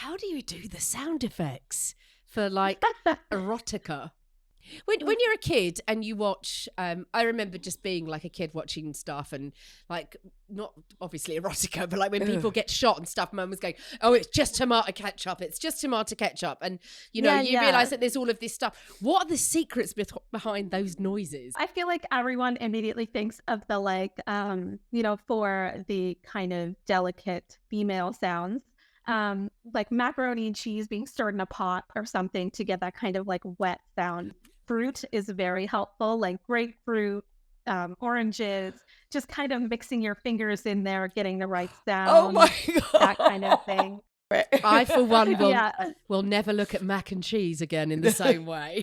how do you do the sound effects for like erotica? When you're a kid and you watch, I remember just being like a kid watching stuff and like, not obviously erotica, but like when people get shot and stuff, mum was going, oh, it's just tomato ketchup. It's just tomato ketchup. And, you realise that there's all of this stuff. What are the secrets behind those noises? I feel like everyone immediately thinks of the like, for the kind of delicate female sounds. Like macaroni and cheese being stirred in a pot or something to get that kind of like wet sound. Fruit is very helpful, like grapefruit, oranges, just kind of mixing your fingers in there, getting the right sound. Oh my God. That kind of thing. I, for one, will never look at mac and cheese again in the same way.